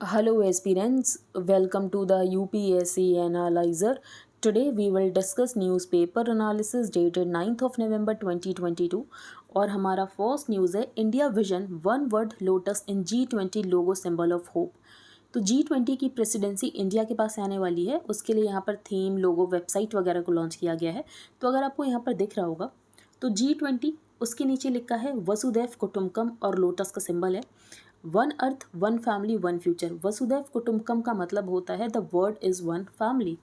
Hello aspirants, welcome to the UPSC Analyzer. Today we will discuss newspaper analysis dated 9th of November 2022 और हमारा first news है India vision one word lotus in G20 logo symbol of hope. तो G20 की presidency India के पास आने वाली है, उसके लिए यहाँ पर थीम लोगो वेबसाइट वगैरह को लॉन्च किया गया है। तो अगर आपको यहाँ पर दिख रहा होगा तो G20 उसके नीचे लिखा है वसुधैव कुटुंबकम और लोटस का सिंबल है one earth one family one future. वसुधैव कुटुंबकम का मतलब होता है the word is one family.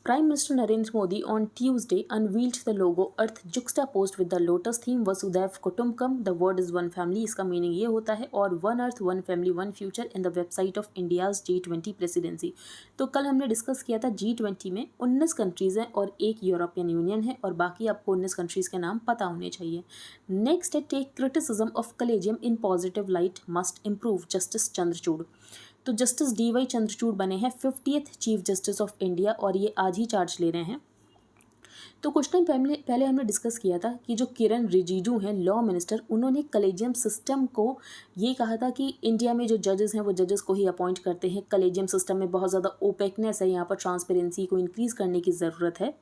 Prime Minister Narendra Modi on Tuesday unveiled the logo Earth juxtaposed with the lotus theme Vasudhaiv Kutumbakam. The word is one family, इसका meaning ये होता है, और one earth one family one future in the website of India's G20 presidency. तो कल हमने discuss किया था G20 में 19 कंट्रीज़ हैं और एक यूरोपियन यूनियन है, और बाकी आपको 19 कंट्रीज़ के नाम पता होने चाहिए। नेक्स्ट है take criticism of collegium in positive light must improve, justice Chandrachud. तो जस्टिस DY चंद्रचूड़ बने हैं 50th chief justice of India, और ये आज ही चार्ज ले रहे हैं। तो कुछ टाइम पहले हमने डिस्कस किया था कि जो किरण रिजिजू हैं लॉ मिनिस्टर, उन्होंने कलेजियम सिस्टम को ये कहा था कि इंडिया में जो जजेस हैं वो जजेस को ही अपॉइंट करते हैं। कलेजियम सिस्टम में बहुत ज़्यादा ओपेकनेस है, यहाँ पर ट्रांसपेरेंसी को इंक्रीज़ करने की ज़रूरत है।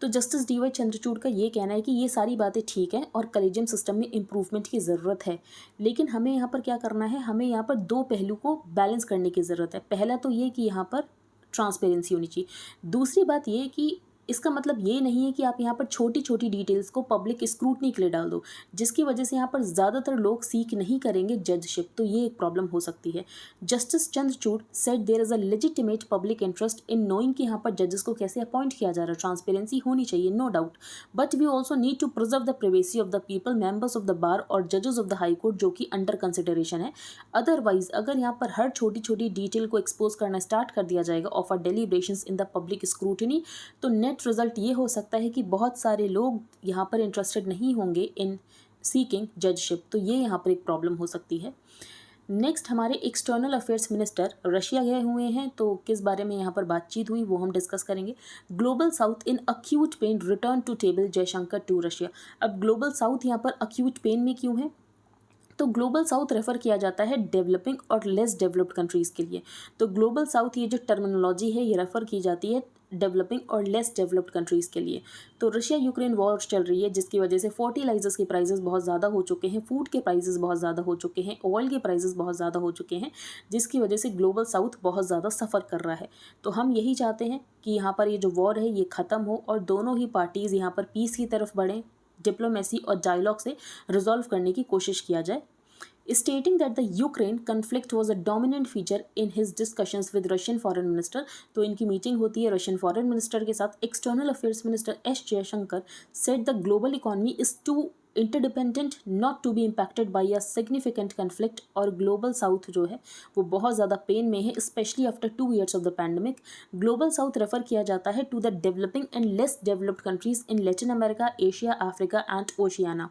तो जस्टिस DY चंद्रचूड़ का ये कहना है कि ये सारी बातें ठीक हैं और कलेजियम सिस्टम में इम्प्रूवमेंट की ज़रूरत है, लेकिन हमें यहाँ पर क्या करना है, हमें यहाँ पर दो पहलू को बैलेंस करने की ज़रूरत है। पहला तो ये कि यहाँ पर ट्रांसपेरेंसी होनी चाहिए। दूसरी बात ये कि इसका मतलब ये नहीं है कि आप यहाँ पर छोटी छोटी डिटेल्स को पब्लिक स्क्रूटनी के लिए डाल दो, जिसकी वजह से यहाँ पर ज़्यादातर लोग सीख नहीं करेंगे जजशिप। तो ये एक प्रॉब्लम हो सकती है। Justice Chandrachud said there is a legitimate public interest in knowing कि यहाँ पर जजेस को कैसे अपॉइंट किया जा रहा है। ट्रांसपेरेंसी होनी चाहिए, no doubt, but we also need to preserve the privacy of the people, members of the bar और जजेस ऑफ द हाई कोर्ट, जो कि अंडर कंसिडरेशन है। अदरवाइज अगर यहाँ पर हर छोटी छोटी डिटेल को एक्सपोज करना स्टार्ट कर दिया जाएगा of our deliberations in the public scrutiny, तो नेट रिजल्ट ये हो सकता है कि बहुत सारे लोग यहाँ पर इंटरेस्टेड नहीं होंगे इन सीकिंग जजशिप। तो ये यहाँ पर एक प्रॉब्लम हो सकती है। नेक्स्ट हमारे एक्सटर्नल अफेयर्स मिनिस्टर रशिया गए हुए हैं, तो किस बारे में यहाँ पर बातचीत हुई वो हम डिस्कस करेंगे। Global south in acute pain return to table, Jaishankar to Russia. अब ग्लोबल साउथ यहाँ पर अक्यूट पेन में क्यों है, तो ग्लोबल साउथ रेफर किया जाता है डेवलपिंग और लेस डेवलप्ड कंट्रीज़ के लिए। तो ग्लोबल साउथ ये जो टर्मिनोलॉजी है ये रेफर की जाती है डेवलपिंग और लेस डेवलप्ड कंट्रीज़ के लिए। तो रशिया यूक्रेन वॉर चल रही है, जिसकी वजह से फर्टिलाइजर्स के प्राइसेस बहुत ज़्यादा हो चुके हैं, फूड के प्राइसेस बहुत ज़्यादा हो चुके हैं, ऑयल के प्राइसेस बहुत ज़्यादा हो चुके हैं, जिसकी वजह से ग्लोबल साउथ बहुत ज़्यादा सफ़र कर रहा है। तो हम यही चाहते हैं कि यहाँ पर ये जो वॉर है ये ख़त्म हो और दोनों ही पार्टीज़ यहाँ पर पीस की तरफ बढ़ें, डिप्लोमेसी और डायलॉग से रिजॉल्व करने की कोशिश किया जाए। Stating that the Ukraine conflict was a dominant feature in his discussions with Russian foreign minister, तो इनकी मीटिंग होती है रशियन फॉरेन मिनिस्टर के साथ। External affairs minister S Jaishankar said the global economy is too interdependent not to be impacted by a significant conflict, और global south जो है वो बहुत ज़्यादा पेन में है, specially after 2 years of the pandemic. Global south refer किया जाता है to the developing and less developed countries in Latin America, Asia, Africa and Oceania.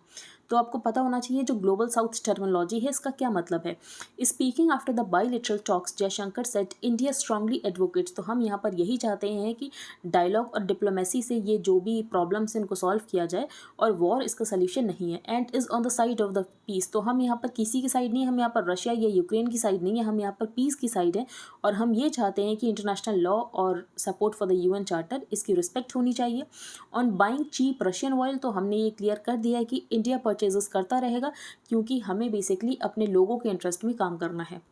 तो आपको पता होना चाहिए जो ग्लोबल साउथ टर्मिनोलॉजी है इसका क्या मतलब है। Speaking after the bilateral talks, Jaishankar said India strongly advocates. तो हम यहाँ पर यही चाहते हैं कि डायलॉग और डिप्लोमेसी से ये जो भी प्रॉब्लम्स हैं इनको सॉल्व किया जाए, और वॉर इसका सल्यूशन नहीं है। And is on the side of the peace. तो हम यहाँ पर किसी की साइड नहीं, हम यहाँ पर रशिया या यूक्रेन की साइड नहीं है, हम यहाँ पर पीस की साइड है, और हम ये चाहते हैं कि इंटरनेशनल लॉ और support for the UN charter इसकी रिस्पेक्ट होनी चाहिए। On buying cheap Russian oil, तो हमने ये क्लियर कर दिया है कि इंडिया परचेजेस करता रहेगा, क्योंकि हमें बेसिकली अपने लोगों के इंटरेस्ट में काम करना है।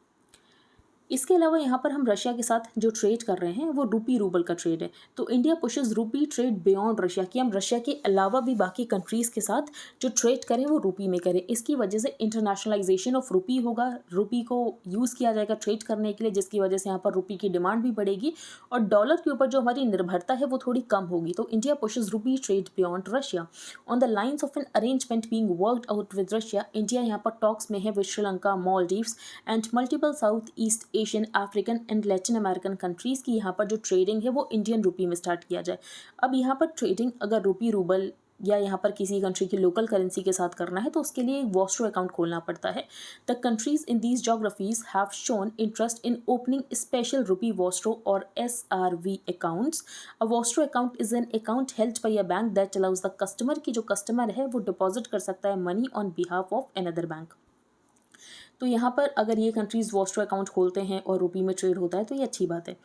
इसके अलावा यहाँ पर हम रशिया के साथ जो ट्रेड कर रहे हैं वो रूपी रूबल का ट्रेड है। तो इंडिया पुशेस रूपी ट्रेड बियॉन्ड रशिया, कि हम रशिया के अलावा भी बाकी कंट्रीज़ के साथ जो ट्रेड करें वो रूपी में करें। इसकी वजह से इंटरनेशनलाइजेशन ऑफ रूपी होगा, रूपी को यूज़ किया जाएगा ट्रेड करने के लिए, जिसकी वजह से यहाँ पर रूपी की डिमांड भी बढ़ेगी और डॉलर के ऊपर जो हमारी निर्भरता है वो थोड़ी कम होगी। तो इंडिया पुशेस रूपी trade beyond Russia on the lines of an arrangement being worked out with Russia. India यहाँ पर टॉक्स में है with Sri Lanka, Maldives and multiple south east Asian, African and Latin American countries की यहाँ पर जो ट्रेडिंग है वो इंडियन रूपी में स्टार्ट किया जाए। अब यहाँ पर ट्रेडिंग अगर रूपी रूबल या यहाँ पर किसी कंट्री की लोकल करेंसी के साथ करना है तो उसके लिए एक वॉस्ट्रो अकाउंट खोलना पड़ता है। The countries in these geographies have shown interest in opening special रूपी वॉस्ट्रो और SRV accounts. A Vostro account is an account held by a bank that allows the customer, की जो कस्टमर है वो deposit कर सकता है money on behalf of another bank. तो यहाँ पर अगर ये कंट्रीज़ वॉस्टर अकाउंट खोलते हैं और रुपी में ट्रेड होता है तो ये अच्छी बात है।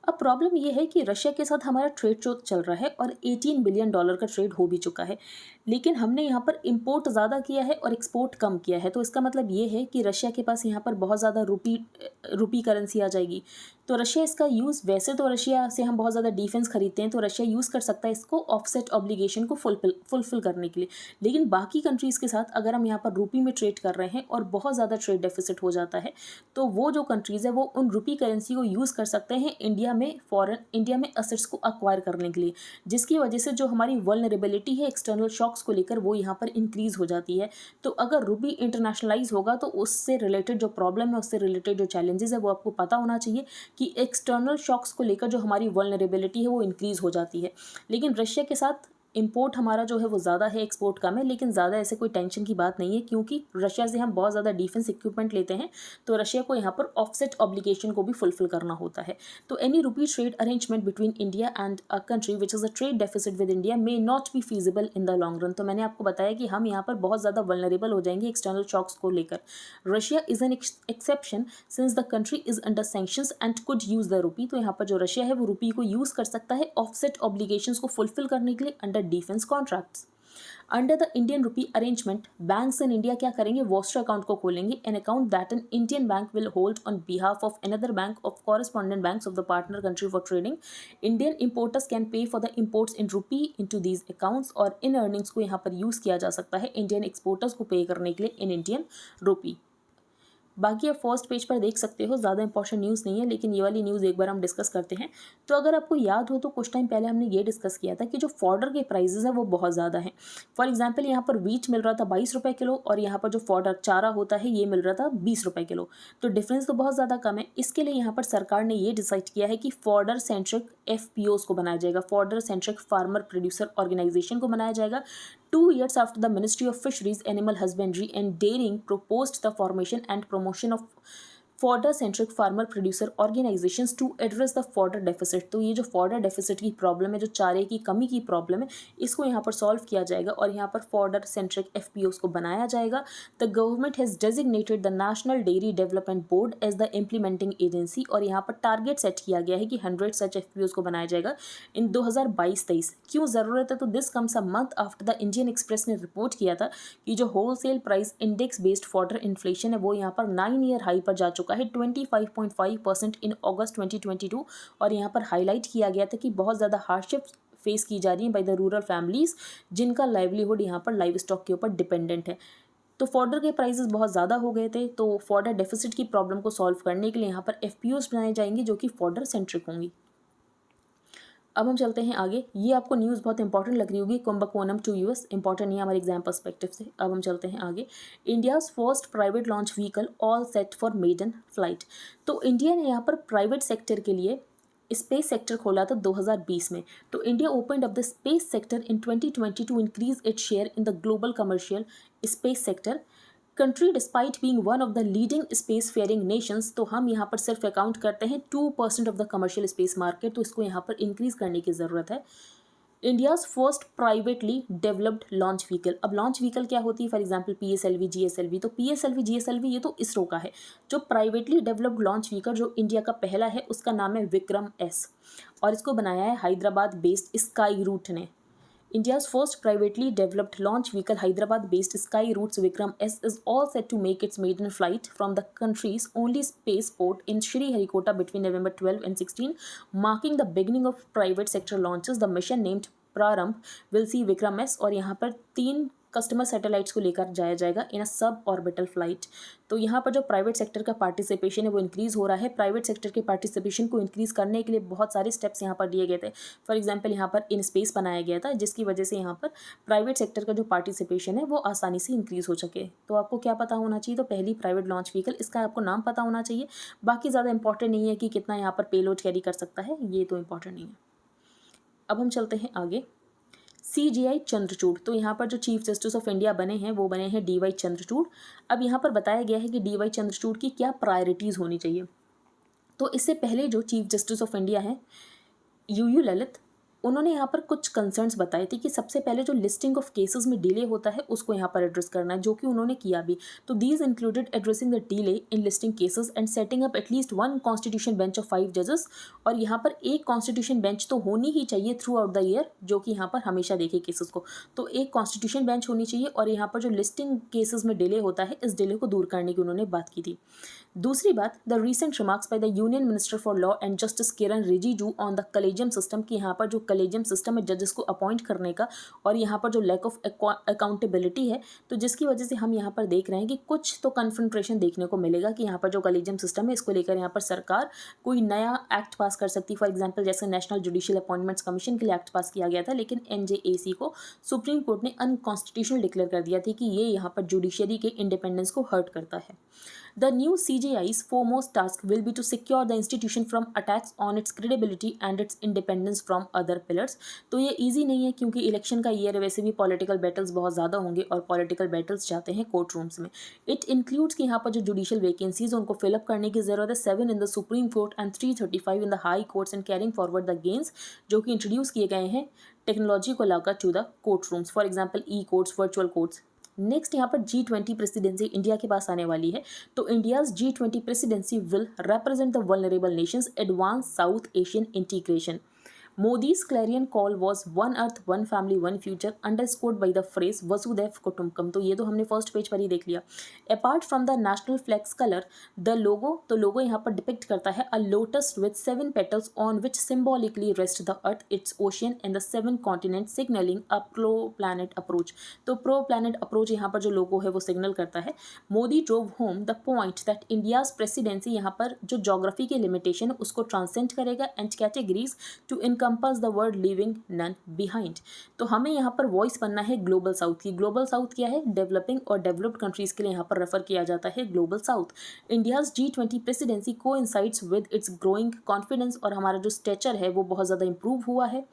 अब प्रॉब्लम ये है कि रशिया के साथ हमारा ट्रेड जो चल रहा है और $18 बिलियन का ट्रेड हो भी चुका है, लेकिन हमने यहाँ पर इंपोर्ट ज़्यादा किया है और एक्सपोर्ट कम किया है। तो इसका मतलब ये है कि रशिया के पास यहाँ पर बहुत ज़्यादा रुपी करेंसी आ जाएगी। तो रशिया इसका यूज़, वैसे तो रशिया से हम बहुत ज़्यादा डिफेंस खरीदते हैं, तो रशिया यूज़ कर सकता है इसको ऑफसेट ऑब्लिगेशन को फुलफिल करने के लिए। लेकिन बाकी कंट्रीज़ के साथ अगर हम यहाँ पर रुपी में ट्रेड कर रहे हैं और बहुत ज़्यादा ट्रेड डेफिसिट हो जाता है, तो वो जो कंट्रीज़ है वो उन रुपी करेंसी को यूज़ कर सकते हैं इंडिया में असेट्स को अक्वायर करने के लिए, जिसकी वजह से जो हमारी वल्नरेबिलिटी है एक्सटर्नल शॉक्स को लेकर वो यहाँ पर इंक्रीज़ हो जाती है। तो अगर रुपी इंटरनेशनलाइज होगा तो उससे रिलेटेड जो प्रॉब्लम है, उससे रिलेटेड जो चैलेंजेस है वो आपको पता होना चाहिए कि एक्सटर्नल शॉक्स को लेकर जो हमारी वल्नरेबिलिटी है वो इंक्रीज़ हो जाती है। लेकिन रशिया के साथ इंपोर्ट हमारा जो है वो ज़्यादा है, एक्सपोर्ट कम है, लेकिन ज़्यादा ऐसे कोई टेंशन की बात नहीं है क्योंकि रशिया से हम बहुत ज़्यादा डिफेंस इक्विपमेंट लेते हैं, तो रशिया को यहाँ पर ऑफसेट ऑब्लिगेशन को भी फुलफिल करना होता है। तो any rupee trade arrangement between India and a country which is a trade deficit with India may not be feasible in the long run. तो मैंने आपको बताया कि हम यहाँ पर बहुत ज़्यादा वल्नरेबल हो जाएंगे एक्सटर्नल शॉक्स को लेकर। Russia is an exception since the country is under sanctions and could use the rupee. तो यहाँ पर जो रशिया है वो रुपी को यूज़ कर सकता है ऑफसेट ऑब्लिगेशंस को फुलफिल करने के लिए under defence contracts. Under the Indian rupee arrangement banks in India क्या करेंगे, वॉस्टर अकाउंट को खोलेंगे, an account that an Indian bank will hold on behalf of another bank of correspondent banks of the partner country for trading. Indian importers can pay for the imports in rupee into these accounts, और इन earnings को यहाँ पर use किया जा सकता है Indian exporters को पे करने के लिए इन इंडियन रुपी। बाकी आप फर्स्ट पेज पर देख सकते हो, ज़्यादा इंपॉर्टेंट न्यूज़ नहीं है, लेकिन ये वाली न्यूज़ एक बार हम डिस्कस करते हैं। तो अगर आपको याद हो तो कुछ टाइम पहले हमने ये डिस्कस किया था कि जो फॉडर के प्राइजेस है वो बहुत ज़्यादा हैं। फॉर एग्जांपल यहाँ पर वीट मिल रहा था 22 रुपये किलो और यहाँ पर जो फॉडर चारा होता है ये मिल रहा था 20 रुपये किलो। तो डिफरेंस तो बहुत ज़्यादा कम है। इसके लिए यहाँ पर सरकार ने ये डिसाइड किया है कि फॉडर सेंट्रिक FPOs को बनाया जाएगा, fodder centric farmer producer organisation को बनाया जाएगा। 2 years after the Ministry of Fisheries, Animal Husbandry and Dairying proposed the formation and promotion of fodder-centric farmer producer organizations to address the fodder deficit। तो ये जो fodder deficit की problem है, जो चारे की कमी की प्रॉब्लम है, इसको यहाँ पर सॉल्व किया जाएगा और यहाँ पर fodder-centric FPOs को बनाया जाएगा। The government has designated the National Dairy Development Board as the implementing agency, और यहाँ पर टारगेट सेट किया गया है कि 100 सच FPOs को बनाया जाएगा इन 2022-23। क्यों ज़रूरत है, तो this comes a month after the Indian express ने रिपोर्ट किया था कि जो wholesale price index based fodder inflation है वो यहाँ पर 9 ईयर हाई पर जा चुका है 25.5% इन अगस्त 2022। और यहाँ पर हाईलाइट किया गया था कि बहुत ज़्यादा हार्डशिप फेस की जा रही है बाय द रूरल फैमिलीज़ जिनका लाइवलीहुड यहाँ पर लाइव स्टॉक के ऊपर डिपेंडेंट है। तो फॉडर के प्राइसेस बहुत ज़्यादा हो गए थे, तो फॉडर डेफिसिट की प्रॉब्लम को सॉल्व करने के लिए यहाँ पर FPOs बनाए जाएंगे जो कि फॉडर सेंट्रिक होंगी। अब हम चलते हैं आगे। ये आपको न्यूज़ बहुत इंपॉर्टेंट लग रही होगी, कुंभकोणम टू US इंपॉर्टेंट नहीं है हमारे एग्जाम पर्सपेक्टिव से। अब हम चलते हैं आगे। India's first private launch vehicle all set for maiden flight. तो इंडिया ने यहाँ पर प्राइवेट सेक्टर के लिए स्पेस सेक्टर खोला था 2020 में। तो India opened up the space sector in 2020 to increase its share in the global commercial space sector country despite being one of the leading space faring nations. तो हम यहाँ पर सिर्फ अकाउंट करते हैं 2% of the commercial space market, तो इसको यहाँ पर इंक्रीज करने की ज़रूरत है। India's first privately developed launch vehicle. अब लॉन्च व्हीकल क्या होती है, फॉर एग्जांपल PSLV GSLV। तो PSLV GSLV ये तो इसरो का है। जो प्राइवेटली डेवलप्ड लॉन्च व्हीकल जो इंडिया का पहला है उसका नाम है विक्रम-S, और इसको बनाया है हैदराबाद बेस्ड स्काई रूट ने। India's first privately developed launch vehicle, Hyderabad-based Skyroot's Vikram-S, is all set to make its maiden flight from the country's only spaceport in Sriharikota between November 12 and 16, marking the beginning of private sector launches. The mission, named Prarambh, will see Vikram-S और यहाँ पर 3 customer satellites को लेकर जाया जाएगा इन अ sub orbital flight. तो यहाँ पर जो प्राइवेट सेक्टर का पार्टिसिपेशन है वो इंक्रीज़ हो रहा है। प्राइवेट सेक्टर के पार्टिसिपेशन को इंक्रीज़ करने के लिए बहुत सारे स्टेप्स यहाँ पर दिए गए थे। फॉर एग्जांपल यहाँ पर इन स्पेस बनाया गया था जिसकी वजह से यहाँ पर प्राइवेट सेक्टर का जो पार्टिसिपेशन है वो आसानी से इंक्रीज़ हो सके। तो आपको क्या पता होना चाहिए, तो पहली प्राइवेट लॉन्च व्हीकल, इसका आपको नाम पता होना चाहिए। बाकी ज़्यादा इंपॉर्टेंट नहीं है कि कितना यहाँ पर पेलोड कैरी कर सकता है, ये तो इंपॉर्टेंट नहीं है। अब हम चलते हैं आगे। CJI चंद्रचूड़। तो यहाँ पर जो चीफ जस्टिस ऑफ इंडिया बने हैं वो बने हैं DY चंद्रचूड़। अब यहाँ पर बताया गया है कि DY चंद्रचूड़ की क्या प्रायोरिटीज़ होनी चाहिए। तो इससे पहले जो चीफ जस्टिस ऑफ इंडिया हैं UU ललित, उन्होंने यहाँ पर कुछ कंसर्न्स बताए थे कि सबसे पहले जो लिस्टिंग ऑफ केसेस में डिले होता है उसको यहाँ पर एड्रेस करना है, जो कि उन्होंने किया भी। तो these included addressing the delay in listing cases and setting up at least 1 constitution bench of 5 जजेस। और यहाँ पर एक कॉन्स्टिट्यूशन बेंच तो होनी ही चाहिए थ्रू आउट द ईयर, जो कि यहाँ पर हमेशा देखे केसेस को। तो एक कॉन्स्टिट्यूशन बेंच होनी चाहिए और यहाँ पर जो लिस्टिंग केसेस में डिले होता है इस डिले को दूर करने की उन्होंने बात की थी। दूसरी बात, the recent remarks by the union minister for law and justice Kiran Rijiju on the collegium system, कि यहाँ पर जो कलेजियम सिस्टम है जजेस को अपॉइंट करने का और यहाँ पर जो लैक ऑफ अकाउंटेबिलिटी है, तो जिसकी वजह से हम यहाँ पर देख रहे हैं कि कुछ तो कन्फ्रंट्रेशन देखने को मिलेगा कि यहाँ पर जो कलेजियम सिस्टम है इसको लेकर यहाँ पर सरकार कोई नया एक्ट पास कर सकती है। फॉर एग्जाम्पल जैसे नेशनल जुडिशियल अपॉइंटमेंट्स कमीशन के लिए एक्ट पास किया गया था, लेकिन एनजेएसी को सुप्रीम कोर्ट ने अनकॉन्स्टिट्यूशनल डिक्लेयर कर दिया था कि ये यहाँ पर जुडिशियरी के इंडिपेंडेंस को हर्ट करता है। The new CJI's foremost task will be to secure the institution from attacks on its credibility and its independence from other pillars। तो ये easy नहीं है क्योंकि इलेक्शन का ईयर है, वैसे भी पॉलिटिकल बैटल्स बहुत ज़्यादा होंगे और पॉलिटिकल बैटल्स जाते हैं कोर्ट रूम्स में। इट इंक्लूड्स कि यहाँ पर जो जुडिशियल वैकेंसीज उनको फिलअप करने की ज़रूरत है, 7 in the supreme court and 335 in the high courts and carrying forward the gains जो कि इंट्रोड्यूस किए गए हैं टेक्नोलॉजी को लाकर to the court rooms, for example e courts, virtual courts. Next यहाँ पर G20 प्रेसिडेंसी इंडिया के पास आने वाली है। तो India's G20 presidency will represent the vulnerable Nations advance south Asian integration. Modi's clarion call was one earth, one family, one future, underscored by the phrase Vasudhaiv Kutumbakam। तो ये तो हमने first page पर ही देख लिया। Apart from the national flag's color, the logo, तो लोगो यहाँ पर डिपिक्ट करता है a lotus with 7 petals on which symbolically rest the earth, its ocean and the 7 continents, signaling a pro-planet approach। तो pro-planet approach यहाँ पर जो लोगो है वो सिग्नल करता है। Modi drove home the point that India's presidency यहाँ पर जो जोग्राफी की लिमिटेशन है उसको ट्रांसेंड करेगा and categories to encompass the world leaving none behind। तो हमें यहाँ पर वॉइस बनना है ग्लोबल साउथ की। ग्लोबल साउथ क्या है? डेवलपिंग और डेवलप्ड कंट्रीज के लिए यहाँ पर रेफर किया जाता है global south. India's G20 presidency coincides with its growing confidence, और हमारा जो स्टेचर है वो बहुत ज़्यादा इंप्रूव हुआ है।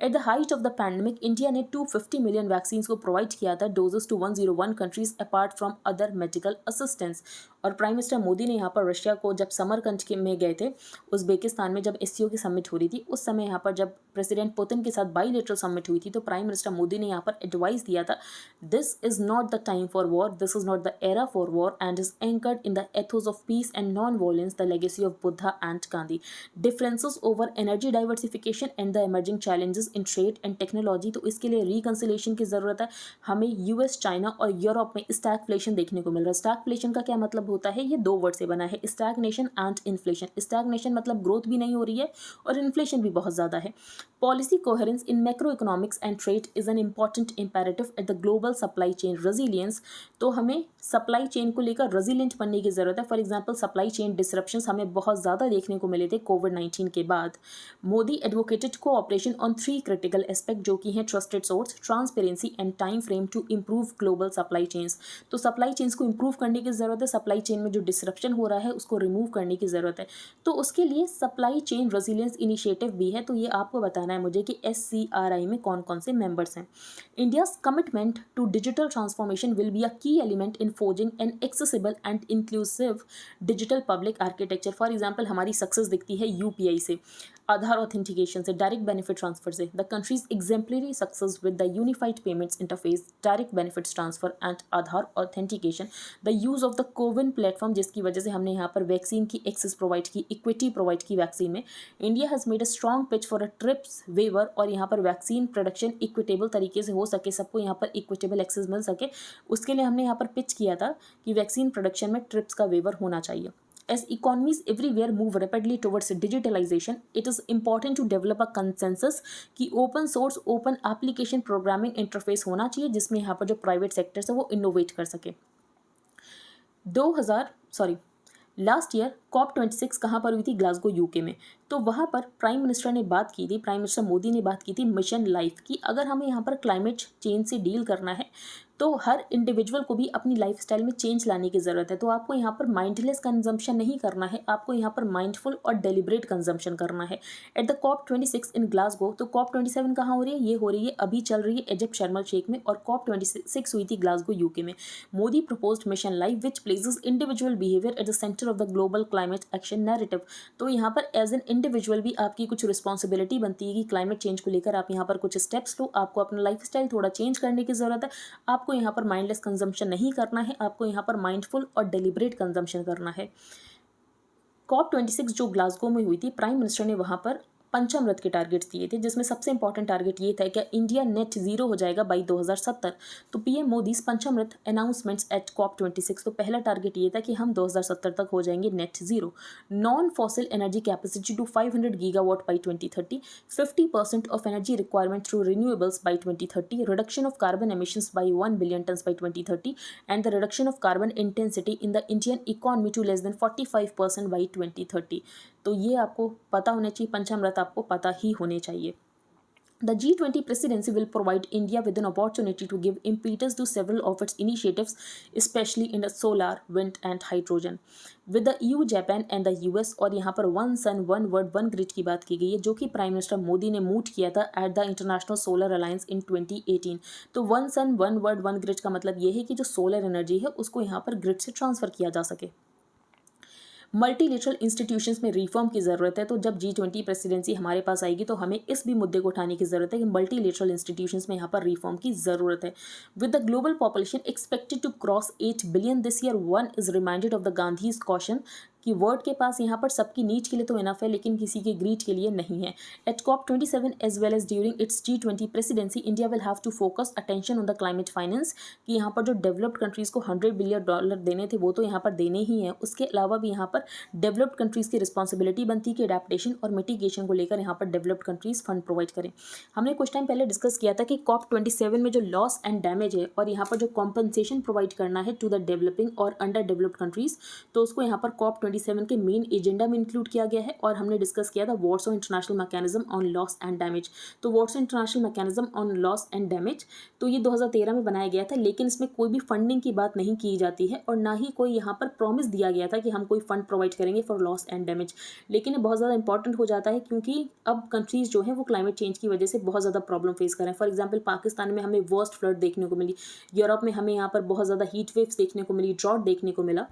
At the height of the pandemic India ने 250 मिलियन वैक्सीन को प्रोवाइड किया था, doses to 101 countries apart from other medical assistance. और प्राइम मिनिस्टर मोदी ने यहाँ पर रशिया को जब समरकंद में गए थे, उज़्बेकिस्तान में जब SCO की समिट हो रही थी, उस समय यहाँ पर जब प्रेसिडेंट पुतिन के साथ बाईलेटरल समिट हुई थी, तो प्राइम मिनिस्टर मोदी ने यहाँ पर एडवाइस दिया था, this is not the time for war, this is not the era for war and is anchored in the Athos of peace and non violence, the legacy of Buddha and Gandhi, differences over energy diversification and the emerging challenges in trade and technology. तो इसके लिए reconciliation की ज़रूरत है। हमें US, China और Europe में stagflation देखने को मिल रहा है। स्टैगफ्लेशन का क्या मतलब होता है? ये 2 वर्ड से बना है, स्टैग्नेशन एंड इन्फ्लेशन। स्टैग्नेशन मतलब ग्रोथ भी नहीं हो रही है और इन्फ्लेशन भी बहुत ज़्यादा है। Policy coherence in macro economics and trade is an important imperative at the global supply chain resilience. तो हमें सप्लाई चेन को लेकर रेजिलियंट बनने की ज़रूरत है। For example supply chain disruptions हमें बहुत ज़्यादा देखने को मिले थे कोविड-19 के बाद। Modi advocated cooperation on 3 critical aspect जो कि हैं trusted source, transparency and time frame to improve global supply chains. तो सप्लाई चेन्स को इम्प्रूव करने की ज़रूरत है, सप्लाई चेन में जो डिसरप्शन हो रहा है उसको रिमूव करने की ज़रूरत है। तो उसके लिए सप्लाई चेन रेजिलियंस इनिशिएटिव भी है। तो ये आपको बताना है मुझे कि SCRI में कौन कौन से मेंबर्स हैं। India's commitment to digital transformation will be a key element in forging an accessible and inclusive digital public architecture. For example हमारी सक्सेस दिखती है UPI से, आधार ऑथेंटिकेशन से, डायरेक्ट बेनिफिट ट्रांसफर से। The countries exemplary success with the unified payments interface, direct benefits transfer and Aadhaar authentication. The use of the CoWIN platform जिसकी वजह से हमने यहाँ पर वैक्सीन की एक्सेस प्रोवाइड की, इक्विटी प्रोवाइड की वैक्सीन में। India has made a strong pitch for a TRIPS waiver, और यहाँ पर वैक्सीन प्रोडक्शन इक्विटेबल तरीके से हो सके, सबको यहाँ पर इक्विटेबल एक्सेस मिल सके, उसके लिए हमने यहाँ पर पिच किया था कि वैक्सीन प्रोडक्शन में ट्रिप्स का वेवर होना चाहिए। As economies everywhere move rapidly towards digitalization, it is important to develop a consensus कि open source, open application programming interface होना चाहिए जिसमें यहाँ पर जो private sectors है वो innovate कर सके। लास्ट ईयर COP26 कहाँ पर हुई थी? ग्लासगो UK में। तो वहाँ पर प्राइम मिनिस्टर ने बात की थी, प्राइम मिनिस्टर मोदी ने बात की थी मिशन लाइफ की। अगर हमें यहाँ पर क्लाइमेट चेंज से डील करना है तो हर इंडिविजुअल को भी अपनी लाइफस्टाइल में चेंज लाने की ज़रूरत है। तो आपको यहाँ पर माइंडलेस कंजम्पशन नहीं करना है, आपको यहाँ पर माइंडफुल और डेलिब्रेट कंजम्पशन करना है। At the COP26 in Glasgow, तो COP27 कहाँ हो रही है? ये हो रही है, अभी चल रही है इजिप्ट शर्म एल शेख में, और COP26 हुई थी ग्लासगो यूके में। Modi proposed mission life which places individual behaviour at the centre of the global climate action narrative. तो यहाँ पर एज एन इंडिविजुअल भी आपकी कुछ रिस्पॉन्सिबिलिटी बनती है कि क्लाइमेट चेंज को लेकर आप यहाँ पर कुछ स्टेप्स लो, आपको अपना लाइफस्टाइल थोड़ा चेंज करने की ज़रूरत है। आपको यहाँ पर माइंडलेस कंजम्पशन नहीं करना है, आपको यहाँ पर माइंडफुल और डेलिब्रेट कंजम्पशन करना है। COP26 जो ग्लासगो में हुई थी, प्राइम मिनिस्टर ने वहाँ पर पंचामृत के टारगेट्स दिए थे, जिसमें सबसे इंपॉर्टेंट टारगेट ये था कि इंडिया नेट जीरो हो जाएगा बाई 2070। तो पीएम मोदी पंचामृत अनाउंसमेंट्स एट COP26, तो पहला टारगेट ये था कि हम 2070 तक हो जाएंगे net zero. Non fossil energy capacity to 500 gigawatt by 2030, 50% of energy requirement through renewables by 2030, reduction of carbon emissions by 1 billion tons by 2030, and the reduction of carbon intensity in the Indian economy to less than 45% by 2030। तो ये आपको पता होना चाहिए, पंचामृत आपको पता ही होने चाहिए। The G20 presidency will provide India with an opportunity to give impetus to several of its initiatives, especially in the solar, wind and hydrogen. With the EU, Japan and the US, और यहाँ पर one sun one word one grid की बात की गई है, जो कि प्राइम मिनिस्टर मोदी ने मूट किया था at the international solar alliance इन 2018। तो one sun one word one grid का मतलब ये है कि जो सोलर एनर्जी है उसको यहाँ पर ग्रिड से ट्रांसफ़र किया जा सके। मल्टीलेटरल इंस्टीट्यूशंस में रिफॉर्म की ज़रूरत है। तो जब G20 प्रेसिडेंसी हमारे पास आएगी तो हमें इस भी मुद्दे को उठाने की ज़रूरत है कि मल्टीलेटरल इंस्टीट्यूशंस में यहाँ पर रिफॉर्म की ज़रूरत है। With the global population expected to cross 8 billion this year, one is reminded of the Gandhi's caution कि वर्ड के पास यहाँ पर सबकी नीड के लिए तो इनफ है, लेकिन किसी के ग्रीड के लिए नहीं है। At COP27 as well as during its G20 presidency, India will have to focus attention on the climate finance, कि यहाँ पर जो डेवलप्ड कंट्रीज़ को $100 बिलियन देने थे वो तो यहाँ पर देने ही हैं, उसके अलावा भी यहाँ पर डेवलप्ड कंट्रीज़ की रिस्पॉन्सिबिलिटी बनती है कि अडेप्टेशन और मिटिगेशन को लेकर यहाँ पर डेवलप्ड कंट्रीज़ फंड प्रोवाइड करें। हमने कुछ टाइम पहले डिस्कस किया था कि COP27 में जो लॉस एंड डैमेज है और यहाँ पर जो कॉम्पनसेशन प्रोवाइड करना है टू द डेवलपिंग और अंडर डेवलप्ड कंट्रीज़, तो उसको यहाँ पर COP27 के मेन एजेंडा में इंक्लूड किया गया है। और हमने डिस्कस किया था Warsaw international mechanism on loss and damage. तो Warsaw international mechanism on loss and damage, तो ये 2013 में बनाया गया था, लेकिन इसमें कोई भी फंडिंग की बात नहीं की जाती है और ना ही कोई यहाँ पर प्रॉमिस दिया गया था कि हम कोई फंड प्रोवाइड करेंगे फॉर लॉस एंड डैमेज। लेकिन ये बहुत ज़्यादा इंपॉर्टेंट हो जाता है क्योंकि अब कंट्रीज़ जो हैं वो क्लाइमेट चेंज की वजह से बहुत ज़्यादा प्रॉब्लम फेस कर रहे हैं। फॉर एग्जाम्पल पाकिस्तान में हमें वर्स्ट फ्लड देखने को मिली, यूरोप में हमें यहाँ पर बहुत ज़्यादा हीट वेव्स देखने को मिली, ड्रॉट देखने को मिला।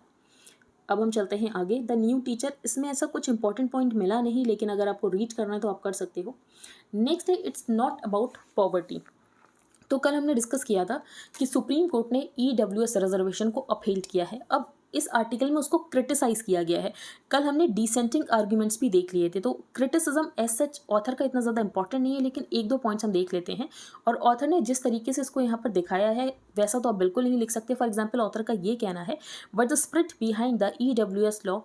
अब हम चलते हैं आगे। द न्यू टीचर, इसमें ऐसा कुछ इंपॉर्टेंट पॉइंट मिला नहीं, लेकिन अगर आपको रीड करना है तो आप कर सकते हो। नेक्स्ट है इट्स नॉट अबाउट पॉवर्टी। तो कल हमने डिस्कस किया था कि सुप्रीम कोर्ट ने EWS रिजर्वेशन को अपहेल्ड किया है। अब इस आर्टिकल में उसको क्रिटिसाइज़ किया गया है। कल हमने डिसेंटिंग आर्ग्यूमेंट्स भी देख लिए थे, तो क्रिटिसिज्म एज सच ऑथर का इतना ज़्यादा इंपॉर्टेंट नहीं है, लेकिन एक दो पॉइंट्स हम देख लेते हैं। और ऑथर ने जिस तरीके से इसको यहाँ पर दिखाया है वैसा तो आप बिल्कुल नहीं लिख सकते। फॉर एग्जाम्पल ऑथर का ये कहना है, but the spirit behind the EWS law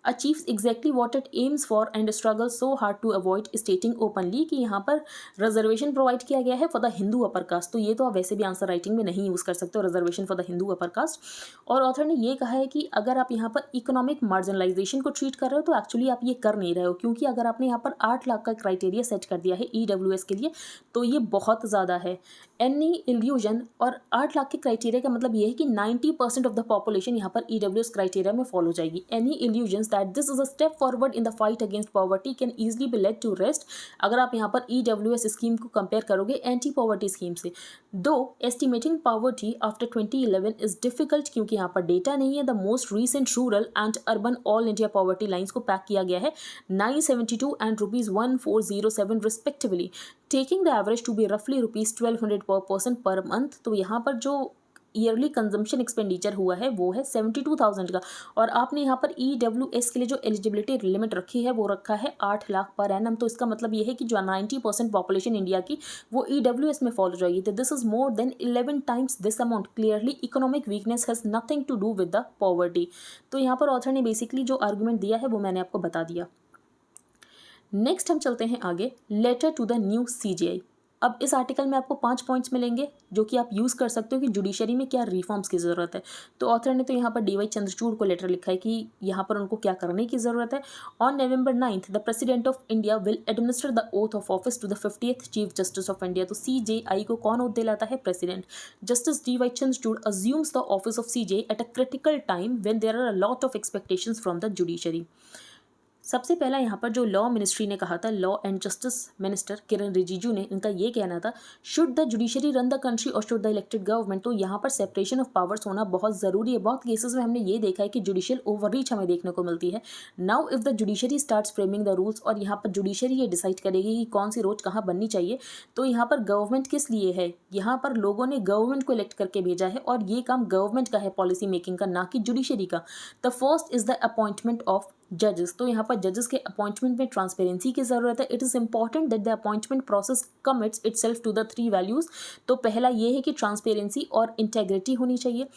achieves exactly what it aims for and struggles so hard to avoid, stating openly कि यहाँ पर रिजर्वेशन प्रोवाइड किया गया है for the Hindu upper caste. तो ये तो आप वैसे भी आंसर राइटिंग में नहीं यूज़ कर सकते हो, reservation for the Hindu upper caste. और ऑथर ने ये कहा है कि अगर आप यहाँ पर इकोनॉमिक मार्जिनलाइजेशन को ट्रीट कर रहे हो तो एक्चुअली आप ये कर नहीं रहे हो, क्योंकि अगर आपने यहाँ पर 8 लाख का क्राइटेरिया सेट कर दिया है EWS के लिए तो ये बहुत ज़्यादा है। एनी इल्यूजन, और 8 लाख के क्राइटेरिया का मतलब ये है कि 90% ऑफ द पॉपुलेशन यहाँ पर EWS क्राइटेरिया में फॉलो जाएगी। Any illusions that this is a step forward in the fight against poverty can easily be laid to rest. अगर आप यहाँ पर EWS स्कीम को कंपेयर करोगे एंटी पॉवर्टी स्कीम से, though estimating poverty after 2011 is difficult, क्योंकि यहाँ पर डेटा नहीं है। The most recent rural and urban all India poverty lines को पैक किया गया है 972 and ₹1407 respectively, taking the average to be रफली ₹1200 पर पर्सन पर मंथ। तो यहाँ पर जो ईयरली कंजम्पशन एक्सपेंडिचर हुआ है वो है 72,000 का, और आपने यहाँ पर EWS के लिए जो एलिजिबिलिटी लिमिट रखी है वो रखा है 8 लाख पर एनम। तो इसका मतलब ये है कि जो 90% पॉपुलेशन इंडिया की वो EWS में फॉलो जाएगी। तो this is more than 11 times this amount. Clearly economic weakness has nothing to do with the poverty. तो यहाँ पर ऑथर ने बेसिकली जो आर्गूमेंट दिया है वो मैंने आपको बता दिया। नेक्स्ट हम चलते हैं आगे, letter to the new CGI। अब इस आर्टिकल में आपको 5 पॉइंट्स मिलेंगे जो कि आप यूज़ कर सकते हो कि जुडिशरी में क्या रिफॉर्म्स की ज़रूरत है। तो ऑथर ने तो यहाँ पर डी वाई चंद्रचूड़ को लेटर लिखा है कि यहाँ पर उनको क्या करने की ज़रूरत है। On November 9th the president of India will administer the oath of office to the 50th chief justice of India. तो CJI को कौन ओथ दिलाता है? President. Justice D Y Chandrachud assumes the office of CJI at a critical time when there are a lot of expectations from the judiciary. सबसे पहला यहाँ पर जो लॉ मिनिस्ट्री ने कहा था, लॉ एंड जस्टिस मिनिस्टर किरण रिजिजू ने, इनका ये कहना था should the judiciary run the country और शुड द इलेक्टेड गवर्नमेंट। तो यहाँ पर सेपरेशन ऑफ पावर्स होना बहुत ज़रूरी है। बहुत केसेस में हमने ये देखा है कि जुडिशियल ओवररीच हमें देखने को मिलती है। Now if the judiciary starts framing the rules, और यहाँ पर जुडिशरी ये डिसाइड करेगी कि कौन सी रोज कहाँ बननी चाहिए। तो यहाँ पर गवर्नमेंट किस लिए है? यहाँ पर लोगों ने गवर्नमेंट को इलेक्ट करके भेजा है और ये काम गवर्नमेंट का है पॉलिसी मेकिंग का, ना कि जुडिशरी का। The first is the appointment of जजेस। तो यहाँ पर जजेस के अपॉइंटमेंट में ट्रांसपेरेंसी की ज़रूरत है। It is important that the appointment process commits itself to the 3 values. तो पहला ये है कि ट्रांसपेरेंसी और इंटेग्रिटी होनी चाहिए,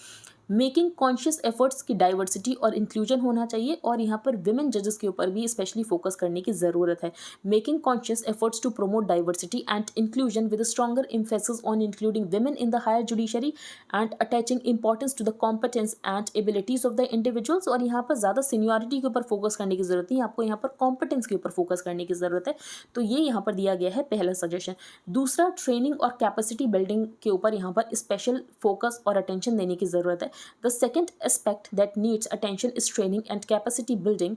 मेकिंग कॉन्शियस एफर्ट्स की डाइवर्सिटी और इंक्लूजन होना चाहिए, और यहाँ पर विमेन जजेस के ऊपर भी स्पेशली फोकस करने की ज़रूरत है। Making conscious efforts to promote diversity and inclusion with stronger emphasis on including women in the higher judiciary and attaching importance to the competence and abilities of the individuals. और यहाँ पर ज़्यादा seniority के ऊपर फोकस करने की ज़रूरत नहीं, आपको यहाँ पर कॉम्पिटेंस के ऊपर फोकस करने की ज़रूरत है। तो ये यहाँ पर दिया गया है पहला सजेशन। दूसरा, ट्रेनिंग और कैपेसिटी बिल्डिंग के ऊपर यहाँ पर स्पेशल फोकस और अटेंशन देने की ज़रूरत है। The second aspect that needs attention is training and capacity building.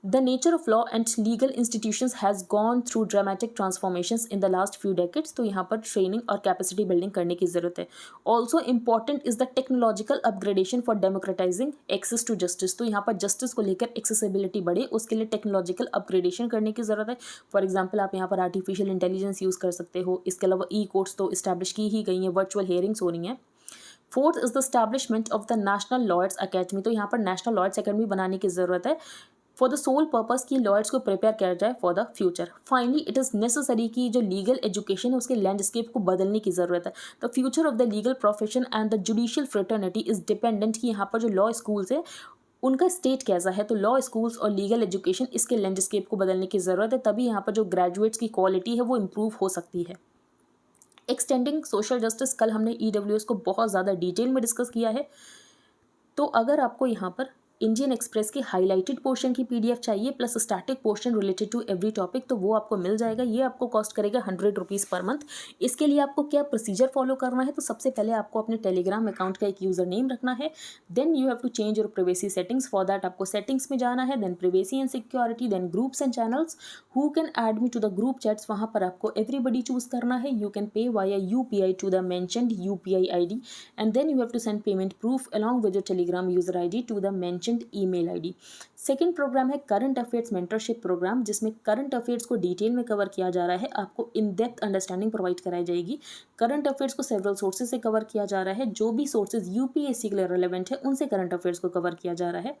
The nature of law and legal institutions has gone through dramatic transformations in the last few decades. तो यहाँ पर training और capacity building करने की ज़रूरत है। Also important is the technological upgradation for democratising access to justice. तो यहाँ पर जस्टिस को लेकर एक्सेसिबिलिटी बढ़े, उसके लिए टेक्नोलॉजिकल अपग्रेडेशन करने की ज़रूरत है। फॉर एग्जाम्पल आप यहाँ पर आर्टिफिशियल इंटेलिजेंस यूज़ कर सकते हो। इसके अलावा कोर्ट्स तो इस्टेब्लिश की ही गई हैं, वर्चुअल हियरिंग्स हो रही हैं। Fourth is the establishment of the national lawyers academy. तो यहाँ पर नेशनल लॉयर्स अकेडमी बनाने की ज़रूरत है फॉर द सोल पर्पस कि लॉयर्स को प्रिपेयर किया जाए for the future. Finally it is necessary कि जो लीगल एजुकेशन है उसके लैंडस्केप को बदलने की ज़रूरत है। The future of the legal profession and the judicial fraternity is dependent कि यहाँ पर जो लॉ स्कूल्स है उनका स्टेट कैसा है। तो लॉ स्कूल्स और लीगल एजुकेशन, इसके लैंडस्केप को बदलने की ज़रूरत है, तभी यहाँ पर जो ग्रेजुएट्स की क्वालिटी है वो इम्प्रूव हो सकती है। एक्सटेंडिंग सोशल जस्टिस, कल हमने EWS को बहुत ज़्यादा डिटेल में डिस्कस किया है। तो अगर आपको यहाँ पर इंडियन एक्सप्रेस के हाईलाइटेड पोर्शन की PDF चाहिए plus static portion related to every topic, तो वो आपको मिल जाएगा। ये आपको कॉस्ट करेगा 100 रुपीज़ पर मंथ। इसके लिए आपको क्या प्रोसीजर फॉलो करना है? तो सबसे पहले आपको अपने टेलीग्राम अकाउंट का एक यूज़र नेम रखना है। Then you have to change your privacy settings. For that आपको सेटिंग्स में जाना है, then privacy and security, then groups and channels, who can add me to the group chats, वहाँ पर आपको एवरीबडी चूज़ करना है। You can pay via UPI to the mentioned UPI ID and then you have to send payment proof along with your Telegram user ID to the mentioned email ID। Second programme है current affairs mentorship programme, जिसमें current affairs को detail में cover किया जा रहा है। आपको in depth understanding provide कराई जाएगी। करंट अफेयर्स को सेवरल सोर्सेज से कवर किया जा रहा है। जो भी सोर्सेज UPSC के लिए रेलेवेंट है उनसे करंट अफेयर्स को कवर किया जा रहा है।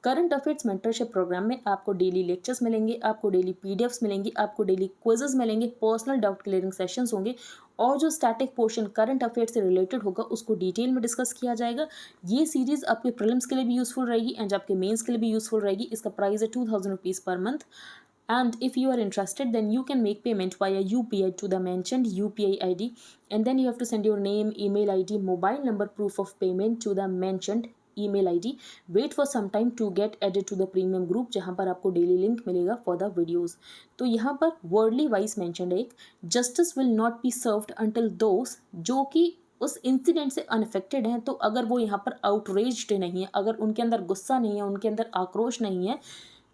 करंट अफेयर्स मेंटरशिप प्रोग्राम में आपको डेली लेक्चर्स मिलेंगे, आपको डेली PDFs मिलेंगी, आपको डेली क्विजेस मिलेंगे, पर्सनल डाउट क्लियरिंग सेशंस होंगे, और जो स्टैटिक पोर्शन करंट अफेयर्स से रिलेटेड होगा उसको डिटेल में डिस्कस किया जाएगा। ये सीरीज़ आपके प्रीलिम्स के लिए भी यूज़फुल रहेगी एंड आपके मेंस के लिए भी यूज़फुल रहेगी। इसका प्राइस है 2000 rupees per month. And if you are interested, then you can make payment via UPI to the mentioned UPI ID, and then you have to send your name, email ID, mobile number proof of payment to the mentioned email ID. Wait for some time to get added to the premium group, जहाँ पर आपको daily link मिलेगा for the videos. तो यहाँ पर worldly wise mentioned है, justice will not be served until those जो कि उस इंसिडेंट से अनफेक्टेड हैं। तो अगर वो यहाँ पर आउटरेज्ड नहीं है, अगर उनके अंदर गुस्सा नहीं है, उनके अंदर आक्रोश नहीं है,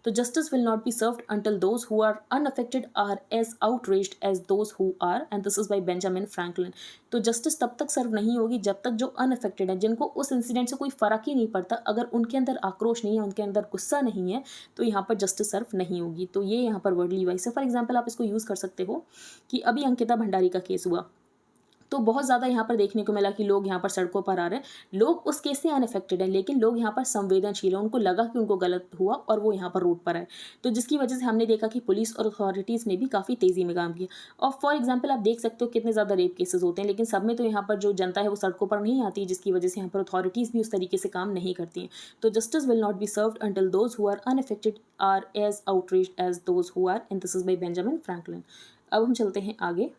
तो justice will not be served until those who are unaffected are as outraged as those who are, and this is by Benjamin Franklin. तो जस्टिस तब तक सर्व नहीं होगी जब तक जो अनअफेक्टेड है, जिनको उस इंसिडेंट से कोई फ़र्क ही नहीं पड़ता, अगर उनके अंदर आक्रोश नहीं है, उनके अंदर गुस्सा नहीं है, तो यहाँ पर जस्टिस सर्व नहीं होगी। तो ये यहाँ पर वर्डली वाइज है। फॉर एग्जाम्पल आप इसको यूज़ कर सकते हो कि अभी अंकिता भंडारी का केस हुआ, तो बहुत ज़्यादा यहाँ पर देखने को मिला कि लोग यहाँ पर सड़कों पर आ रहे हैं, लोग उस केस से अनफेक्टेड हैं, लेकिन लोग यहाँ पर संवेदनशील हैं, उनको लगा कि उनको गलत हुआ और वो यहाँ पर रोड पर आए, तो जिसकी वजह से हमने देखा कि पुलिस और अथॉरिटीज़ ने भी काफ़ी तेज़ी में काम किया। और फॉर एग्जाम्पल आप देख सकते हो कितने ज़्यादा रेप केसेस होते हैं, लेकिन सब में तो यहाँ पर जो जनता है वो सड़कों पर नहीं आती, जिसकी वजह से यहाँ पर अथॉरिटीज़ भी उस तरीके से काम नहीं करती हैं। तो justice will not be served until those who are unaffected are as outraged as those who are, and this is by Benjamin Franklin. अब हम चलते हैं आगे।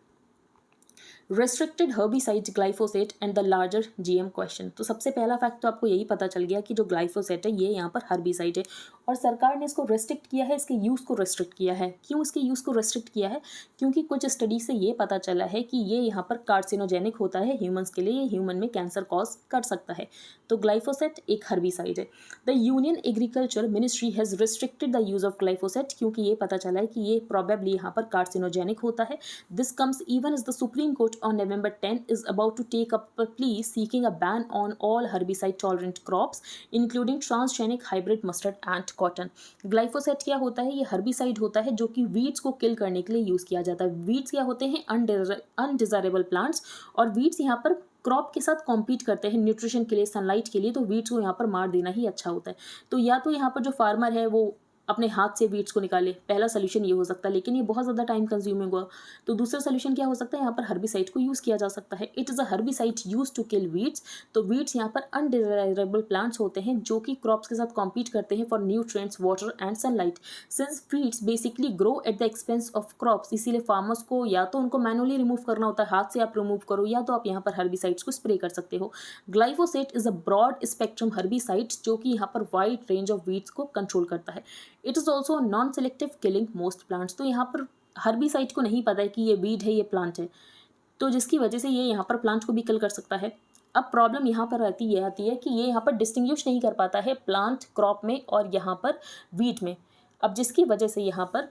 Restricted herbicide glyphosate and the larger GM question. तो सबसे पहला fact तो आपको यही पता चल गया कि जो ग्लाइफोसेट है ये यहाँ पर हर्बिसाइड है और सरकार ने इसको रेस्ट्रिक्ट किया है, इसके यूज़ को रेस्ट्रिक्ट किया है। क्यों इसके यूज़ को रेस्ट्रिक्ट किया है? क्योंकि कुछ स्टडी से ये पता चला है कि ये यहाँ पर कार्सिनोजेनिक होता है ह्यूमंस के लिए, ये ह्यूमन में कैंसर कॉज कर सकता है। तो ग्लाइफोसेट एक हर्बिसाइड है। The union agriculture ministry has restricted the use of glyphosate, क्योंकि ये पता चला है कि ये प्रॉबेबली यहाँ पर कार्सिनोजेनिक होता है। This comes even as the supreme court on November 10 is about to take up a plea seeking a ban on all herbicide tolerant crops including transgenic hybrid mustard and cotton। Glyphosate क्या होता है? ये herbicide होता है जो कि weeds को किल करने के लिए यूज़ किया जाता है। वीड्स क्या होते हैं? अनडिजायरेबल प्लांट्स, और वीड्स यहाँ पर क्रॉप के साथ कॉम्पीट करते हैं न्यूट्रिशन के लिए, सनलाइट के लिए, तो वीड्स को यहाँ पर मार देना ही अच्छा होता है। तो या तो यहाँ पर जो फार्मर है वो अपने हाथ से वीड्स को निकाले, पहला सोल्यूशन ये हो सकता है, लेकिन ये बहुत ज़्यादा टाइम कंज्यूमिंग हुआ। तो दूसरा सोल्यूशन क्या हो सकता है? यहाँ पर हर्बिसाइड को यूज़ किया जा सकता है। It is a herbicide used to kill weeds. तो वीड्स यहाँ पर अनडिजायरेबल प्लांट्स होते हैं जो कि क्रॉप्स के साथ कॉम्पीट करते हैं for nutrients, water and sunlight. Since weeds basically grow at the expense of crops, इसीलिए फार्मर्स को या तो उनको मैनुअली रिमूव करना होता है, हाथ से आप रिमूव करो, या तो आप यहाँ पर हर्बिसाइड्स को स्प्रे कर सकते हो। Glyphosate is a broad spectrum herbicide जो कि यहाँ पर वाइड रेंज ऑफ वीड्स को कंट्रोल करता है। It is also non selective killing most plants. तो यहाँ पर हर्बिसाइड को नहीं पता है कि ये वीड है, ये प्लांट है, तो जिसकी वजह से ये यहाँ पर प्लांट को भी किल कर सकता है। अब प्रॉब्लम यहाँ पर आती है कि ये यहाँ पर डिस्टिंग्विश नहीं कर पाता है प्लांट क्रॉप में और यहाँ पर वीट में। अब जिसकी वजह से यहाँ पर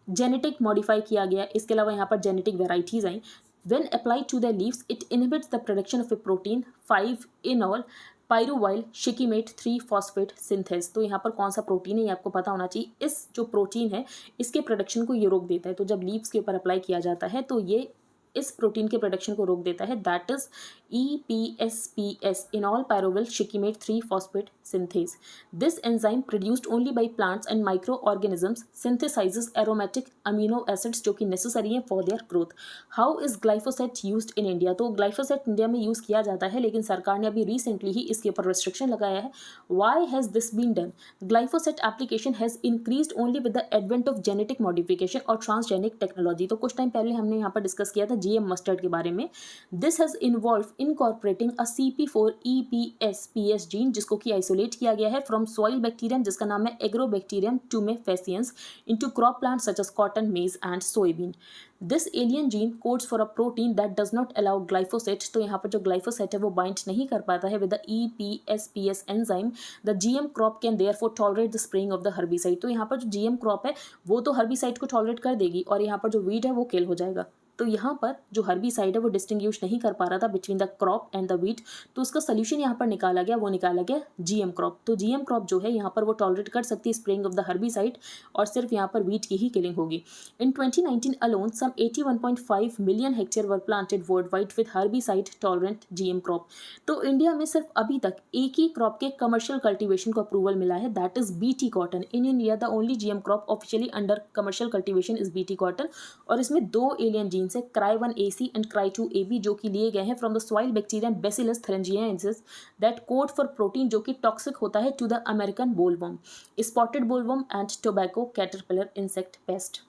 जेनेटिक मॉडिफाई किया गया, इसके अलावा यहाँ पर genetic varieties I. When applied to the leaves, it inhibits the production of a protein 5-enol pyruvyl shikimate three phosphate synthase. तो यहाँ पर कौन सा प्रोटीन है ये आपको पता होना चाहिए। इस जो प्रोटीन है इसके प्रोडक्शन को ये रोक देता है। तो जब लीव्स के ऊपर अप्लाई किया जाता है तो ये इस प्रोटीन के प्रोडक्शन को रोक देता है, that is EPSPS, enol pyruvyl shikimate three phosphate synthase. This enzyme produced only by plants and micro organisms synthesises aromatic amino acids जो कि नेसेसरी हैं for their growth. How is glyphosate used in India? तो glyphosate India में use किया जाता है, लेकिन सरकार ने अभी रिसेंटली ही इसके ऊपर रिस्ट्रिक्शन लगाया है। Why has this been done? Glyphosate application has increased only with the advent of genetic modification और ट्रांसजेनिक टेक्नोलॉजी। तो कुछ टाइम पहले हमने यहाँ पर डिस्कस किया था GM मस्टर्ड के बारे में। This has involve incorporating a CP4 EPSPS gene जिसको कि आइसोलेट किया गया है फ्रॉम सॉइल बैक्टीरियम जिसका नाम है agrobacterium tumefaciens into crop plant such as cotton, maize and soybean. This alien gene codes for a protein that does not allow glyphosate. तो यहाँ पर जो ग्लाइफोसेट है वो बाइंड नहीं कर पाता है with the EPSPS enzyme. The GM crop can therefore tolerate the spraying of the herbicide. तो यहाँ पर जो GM क्रॉप है वो तो हर्बिसाइड को टॉलरेट कर देगी और यहाँ पर जो वीड है वो किल हो जाएगा। तो यहाँ पर जो हर्बिसाइड है वो डिस्टिंग्विश नहीं कर पा रहा था between the crop and the wheat, तो उसका सोल्यूशन यहाँ पर निकाला गया, वो निकाला गया GM क्रॉप। तो GM क्रॉप जो है यहाँ पर वो टॉलरेट कर सकती है स्प्रेइंग ऑफ द हर्बिसाइड और सिर्फ यहाँ पर वीट की ही किलिंग होगी। In 2019 alone some 81.5 million hectare were planted world wide with herbicide tolerant GM crop. तो इंडिया में सिर्फ अभी तक एक ही क्रॉप के कमर्शियल कल्टिवेशन को अप्रूवल मिला है, that is BT cotton. In India the only GM crop officially under commercial cultivation is BT cotton और इसमें 2 एलियन जीन से Cry1AC एंड Cry2AB जो कि लिए गए हैं from the soil bacterium Bacillus thuringiensis that code for protein जो कि टॉक्सिक होता है to the American bollworm, spotted bollworm and tobacco caterpillar insect pest.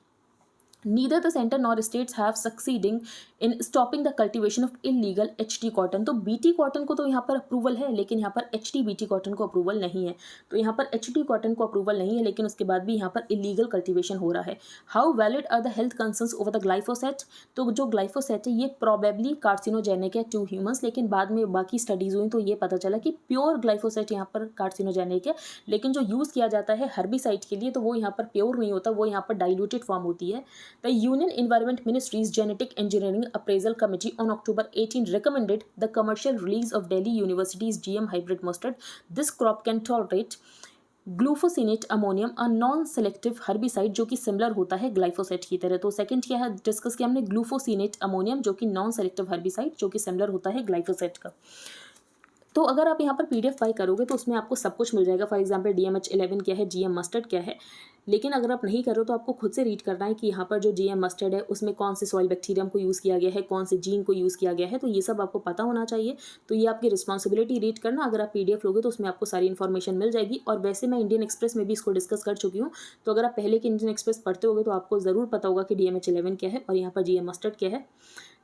Neither the center nor states have succeeding in stopping the cultivation of illegal HT cotton। तो BT cotton को तो यहाँ पर approval है लेकिन यहाँ पर HT BT कॉटन को अप्रूवल नहीं है। तो यहाँ पर HT कॉटन को अप्रूवल नहीं है लेकिन उसके बाद भी यहाँ पर इलीगल कल्टीवेशन हो रहा है। How valid are the health concerns over the glyphosate? तो जो ग्लाइफोसेट है ये प्रोबेबली कार्सिनोजेनिक है टू ह्यूमंस, लेकिन बाद में बाकी स्टडीज हुई तो ये पता चला कि प्योर ग्लाइफोसेट यहाँ पर कार्सिनोजेनिक है, लेकिन जो यूज़ किया जाता है हर्बिसाइड के लिए तो वो यहाँ पर प्योर नहीं होता, वो यहाँ पर डाइल्यूटेड फॉर्म होती है। The Union Environment Ministry's Genetic Engineering Appraisal Committee on October 18 recommended the commercial release of Delhi University's GM hybrid mustard. This crop can tolerate glufosinate ammonium, a non selective herbicide जो कि similar होता है glyphosate की तरह। तो second क्या है discuss किया हमने, ग्लूफोसिनेट अमोनियम जो कि नॉन सेलेक्टिव हर्बिसाइड जो कि सिमिलर होता है ग्लाइफोसेट का। तो अगर आप यहाँ पर PDF बाई करोगे तो उसमें आपको सब कुछ मिल जाएगा। फॉर एग्जांपल DMH11 क्या है, GM मस्टर्ड क्या है, लेकिन अगर आप नहीं कर रहे हो तो आपको खुद से रीड करना है कि यहाँ पर जो जीएम मस्टर्ड है उसमें कौन से सॉइल बैक्टीरियम को यूज़ किया गया है, कौन से जीन को यूज़ किया गया है, तो ये सब आपको पता होना चाहिए। तो ये आपकी रिस्पॉन्सिबिलिटी रीड करना। अगर आप पीडीएफ लोगे तो उसमें आपको सारी इन्फॉर्मेशन मिल जाएगी। और वैसे मैं इंडियन एक्सप्रेस में भी इसको डिस्कस कर चुकी हूँ, तो अगर आप पहले के इंडियन एक्सप्रेस पढ़ते होगे तो आपको ज़रूर पता होगा कि DMH11 क्या है और यहाँ पर जीएम मस्टर्ड क्या है।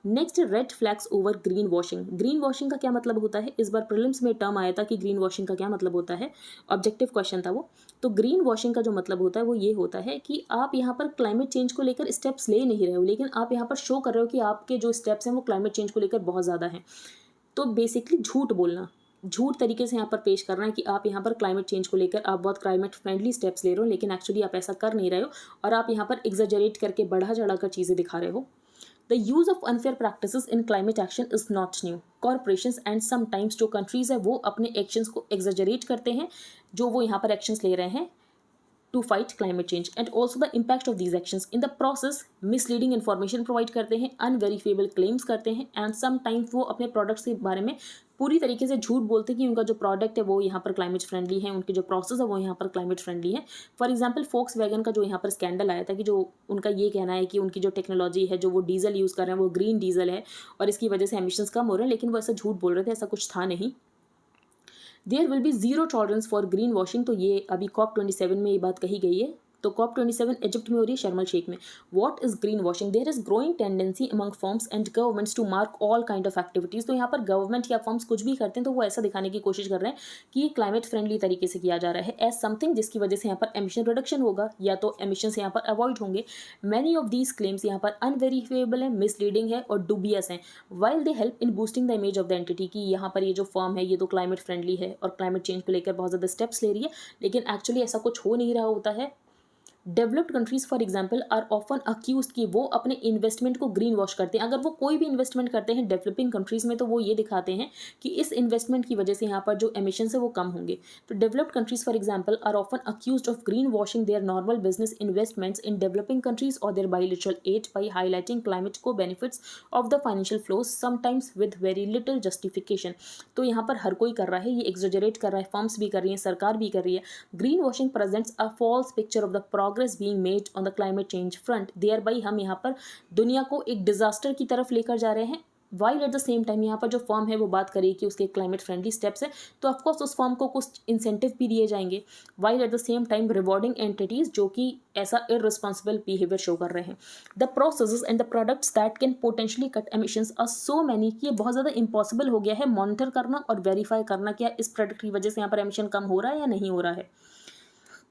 Next, red flags over green washing. Green washing का क्या मतलब होता है? इस बार प्रीलिम्स में टर्म आया था कि ग्रीन वॉशिंग का क्या मतलब होता है, ऑब्जेक्टिव क्वेश्चन था वो। तो ग्रीन वॉशिंग का जो मतलब होता है वो ये होता है कि आप यहाँ पर क्लाइमेट चेंज को लेकर स्टेप्स ले नहीं रहे हो, लेकिन आप यहाँ पर शो कर रहे हो कि आपके जो स्टेप्स हैं वो क्लाइमेट चेंज को लेकर बहुत ज़्यादा हैं। तो बेसिकली झूठ बोलना, झूठ तरीके से यहाँ पर पेश करना है कि आप यहाँ पर क्लाइमेट चेंज को लेकर आप बहुत क्लाइमेट फ्रेंडली स्टेप्स ले रहे हो, लेकिन एक्चुअली आप ऐसा कर नहीं रहे हो और आप यहाँ पर एग्जैजरेट करके बढ़ा चढ़ा कर चीज़ें दिखा रहे हो। The use of unfair practices in climate action is not new. Corporations and sometimes जो countries है वो अपने actions को exaggerate करते हैं, जो वो यहाँ पर actions ले रहे हैं to fight climate change and also the impact of these actions. In the process, misleading information provide करते हैं, unverifiable claims करते हैं and sometimes वो अपने products के बारे में पूरी तरीके से झूठ बोलते हैं कि उनका जो प्रोडक्ट है वो यहाँ पर क्लाइमेट फ्रेंडली है, उनके जो प्रोसेस है वो यहाँ पर क्लाइमेट फ्रेंडली है। फॉर एग्जांपल फोक्सवैगन का जो यहाँ पर स्कैंडल आया था कि जो उनका ये कहना है कि उनकी जो टेक्नोलॉजी है, जो वो डीजल यूज़ कर रहे हैं वो ग्रीन डीजल है और इसकी वजह से एमिशंस कम हो रहे हैं, लेकिन वो ऐसा झूठ बोल रहे थे, ऐसा कुछ था नहीं। There will be zero tolerance for green washing, तो ये अभी COP27 में ये बात कही गई है। तो COP27 इजिप्ट में हो रही है, शर्म अल शेख में। What is green washing? There is growing tendency among firms and governments to mark all kind of activities. तो यहाँ पर गवर्नमेंट या फर्म्स कुछ भी करते हैं तो वो ऐसा दिखाने की कोशिश कर रहे हैं कि ये क्लाइमेट फ्रेंडली तरीके से किया जा रहा है एज समथिंग जिसकी वजह से यहाँ पर एमिशन रिडक्शन होगा या तो एमिशन यहाँ पर अवॉइड होंगे। मैनी ऑफ दीज क्लेम्स यहाँ पर अनवेरिफिएबल है, मिसलीडिंग है और डुबियस हैं। While they help in boosting the image of the entity कि यहाँ पर ये जो फर्म है ये तो क्लाइमेट फ्रेंडली है और क्लाइमेट चेंज को लेकर बहुत ज़्यादा स्टेप्स ले रही है, लेकिन एक्चुअली ऐसा कुछ हो नहीं रहा होता है। Developed countries for example are often accuse कि वो अपने इन्वेस्टमेंट को ग्रीन वॉश करते हैं। अगर वो कोई भी इन्वेस्टमेंट करते हैं डेवलपिंग कंट्रीज में तो वो ये दिखाते हैं कि इस इन्वेस्टमेंट की वजह से यहाँ पर जो एमिशन है वो कम होंगे। तो developed countries for example are often accuse of green washing their normal business investments in developing countries और their bilateral aid by highlighting climate co benefits of the financial flows sometimes with very little justification. तो यहाँ पर हर कोई कर रहा है, ये exaggerate कर रहा है, फर्म्स भी कर रही हैं, सरकार भी कर रही है। Green washing presents a false picture of the progress being made on the climate change front. Thereby हम यहाँ पर दुनिया को एक डिजास्टर की तरफ लेकर जा रहे हैं। While at the same time यहाँ पर जो फर्म है वो बात करेगी कि उसके क्लाइमेट फ्रेंडली स्टेप्स है तो ऑफकोर्स उस फर्म को कुछ इंसेंटिव भी दिए जाएंगे। While at the same time rewarding entities जो कि ऐसा इररिस्पॉन्सिबल बिहेवियर शो कर रहे हैं। The processes and the products that can potentially cut emissions are so many कि ये बहुत ज़्यादा इंपॉसिबल हो गया है मॉनिटर करना और वेरीफाई करना क्या इस प्रोडक्ट की वजह से यहाँ पर एमिशन कम हो रहा है या नहीं हो रहा है।